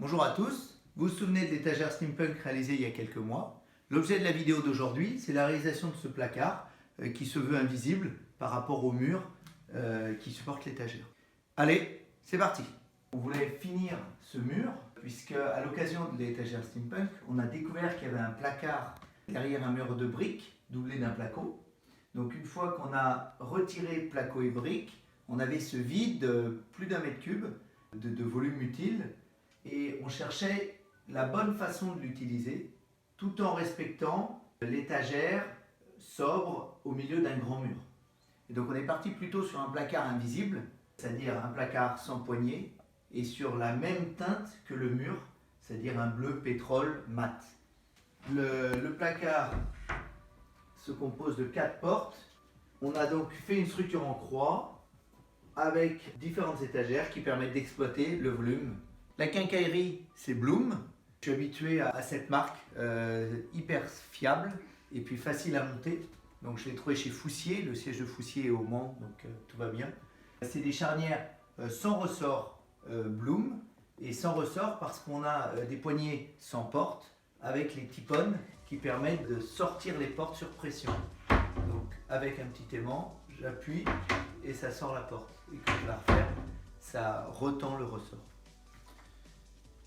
Bonjour à tous, vous vous souvenez de l'étagère steampunk réalisée il y a quelques mois. L'objet de la vidéo d'aujourd'hui, c'est la réalisation de ce placard qui se veut invisible par rapport au mur qui supporte l'étagère. Allez, c'est parti. On voulait finir ce mur puisque à l'occasion de l'étagère steampunk, on a découvert qu'il y avait un placard derrière un mur de briques doublé d'un placo. Donc une fois qu'on a retiré placo et briques, on avait ce vide de plus d'1 mètre cube de volume utile et on cherchait la bonne façon de l'utiliser tout en respectant l'étagère sobre au milieu d'un grand mur. Et donc on est parti plutôt sur un placard invisible, c'est-à-dire un placard sans poignée et sur la même teinte que le mur, c'est-à-dire un bleu pétrole mat. Le placard se compose de 4 portes. On a donc fait une structure en croix avec différentes étagères qui permettent d'exploiter le volume. La quincaillerie, c'est Blum. Je suis habitué à cette marque, hyper fiable et puis facile à monter. Donc je l'ai trouvé chez Foussier, le siège de Foussier est au Mans, donc tout va bien. C'est des charnières sans ressort Blum et sans ressort parce qu'on a des poignées sans porte avec les tiponnes qui permettent de sortir les portes sur pression. Donc avec un petit aimant, j'appuie et ça sort la porte. Et quand je la referme, ça retend le ressort.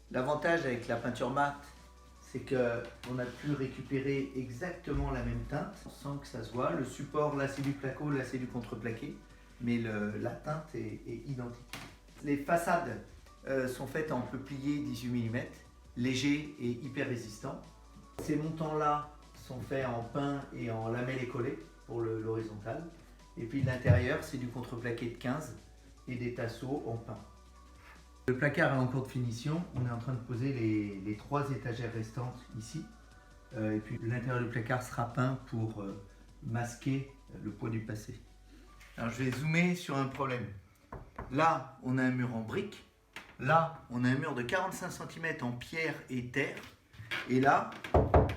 L'avantage avec la peinture mat, c'est qu'on a pu récupérer exactement la même teinte sans que ça se voit. Le support, là c'est du placo, là c'est du contreplaqué, mais la teinte est identique. Les façades sont faites en peuplier 18 mm, léger et hyper résistant. Ces montants-là sont faits en pin et en lamelles écollées pour l'horizontal. Et puis l'intérieur, c'est du contreplaqué de 15 et des tasseaux en pin. Le placard est en cours de finition. On est en train de poser les 3 étagères restantes ici. Et puis l'intérieur du placard sera peint pour masquer le poids du passé. Alors je vais zoomer sur un problème. Là, on a un mur en briques. Là, on a un mur de 45 cm en pierre et terre. Et là,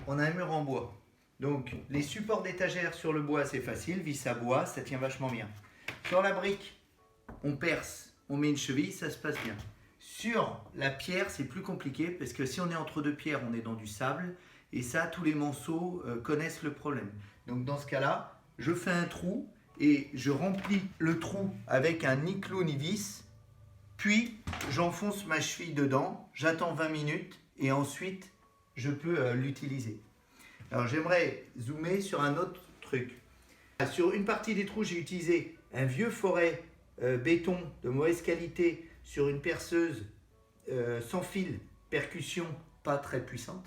on a un mur en bois. Donc, les supports d'étagères sur le bois, c'est facile. Vis à bois, ça tient vachement bien. Sur la brique, on perce, on met une cheville, ça se passe bien. Sur la pierre, c'est plus compliqué parce que si on est entre 2 pierres, on est dans du sable. Et ça, tous les monceaux connaissent le problème. Donc, dans ce cas-là, je fais un trou et je remplis le trou avec un ni clou ni vis. Puis, j'enfonce ma cheville dedans, j'attends 20 minutes et ensuite, je peux l'utiliser. Alors, j'aimerais zoomer sur un autre truc. Sur une partie des trous, j'ai utilisé un vieux forêt béton de mauvaise qualité sur une perceuse sans fil, percussion pas très puissante.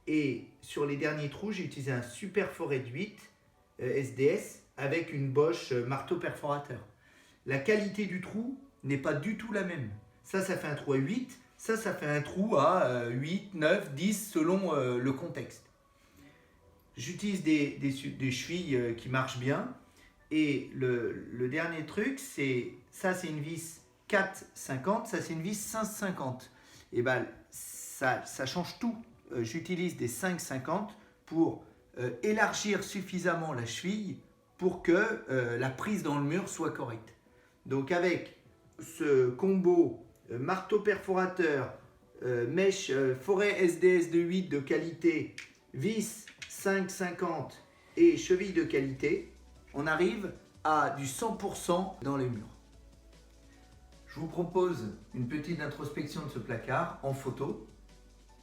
Et sur les derniers trous, j'ai utilisé un super forêt de 8 SDS avec une Bosch marteau perforateur. La qualité du trou n'est pas du tout la même. Ça fait un trou à 8, ça fait un trou à 8, 9, 10 selon le contexte. J'utilise des chevilles qui marchent bien. Et le dernier truc, c'est une vis 4,50, ça c'est une vis 5,50. Et ben ça change tout. J'utilise des 5,50 pour élargir suffisamment la cheville pour que la prise dans le mur soit correcte. Donc avec ce combo marteau perforateur, mèche forêt SDS de 8 de qualité, vis 5,50 et cheville de qualité, on arrive à du 100% dans les murs. Je vous propose une petite introspection de ce placard en photo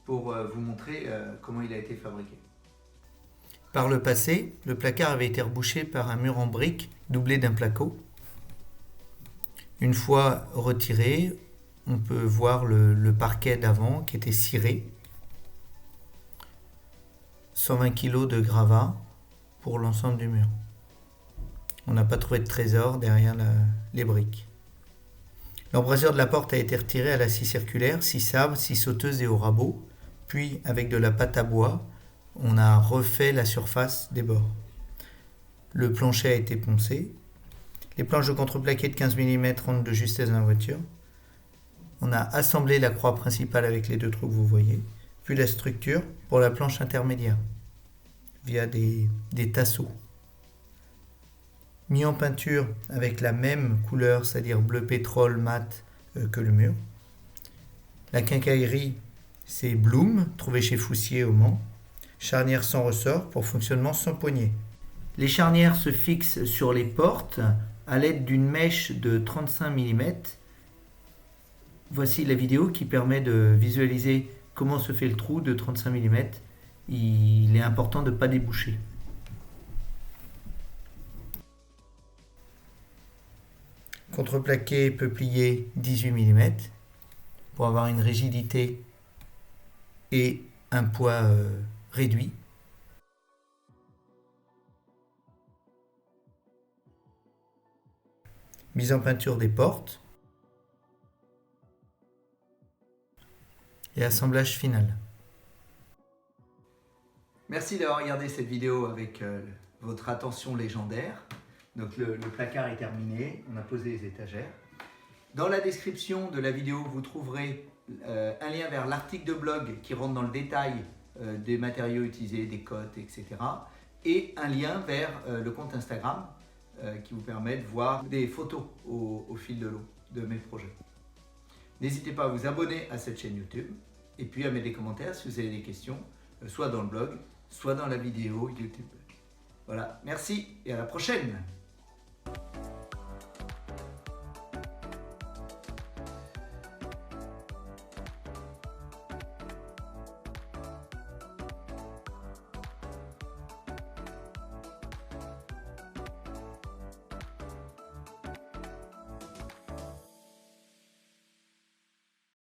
pour vous montrer comment il a été fabriqué. Par le passé, le placard avait été rebouché par un mur en briques doublé d'un placo. Une fois retiré, on peut voir le parquet d'avant qui était ciré. 120 kg de gravats pour l'ensemble du mur. On n'a pas trouvé de trésor derrière les briques. L'embrasure de la porte a été retirée à la scie circulaire, scie sabre, scie sauteuse et au rabot. Puis, avec de la pâte à bois, on a refait la surface des bords. Le plancher a été poncé. Les planches de contreplaqué de 15 mm rentrent de justesse dans la voiture. On a assemblé la croix principale avec les 2 trous que vous voyez, puis la structure pour la planche intermédiaire, via des tasseaux. Mis en peinture avec la même couleur, c'est-à-dire bleu pétrole mat que le mur. La quincaillerie, c'est Bloom, trouvé chez Foussier au Mans. Charnière sans ressort pour fonctionnement sans poignée. Les charnières se fixent sur les portes à l'aide d'une mèche de 35 mm. Voici la vidéo qui permet de visualiser comment se fait le trou de 35 mm. Il est important de ne pas déboucher. Contreplaqué peuplier 18 mm pour avoir une rigidité et un poids réduit. Mise en peinture des portes et assemblage final. Merci d'avoir regardé cette vidéo avec votre attention légendaire. Donc le placard est terminé, on a posé les étagères. Dans la description de la vidéo, vous trouverez un lien vers l'article de blog qui rentre dans le détail des matériaux utilisés, des cotes, etc. Et un lien vers le compte Instagram qui vous permet de voir des photos au fil de l'eau de mes projets. N'hésitez pas à vous abonner à cette chaîne YouTube et puis à mettre des commentaires si vous avez des questions, soit dans le blog, soit dans la vidéo YouTube. Voilà, merci et à la prochaine!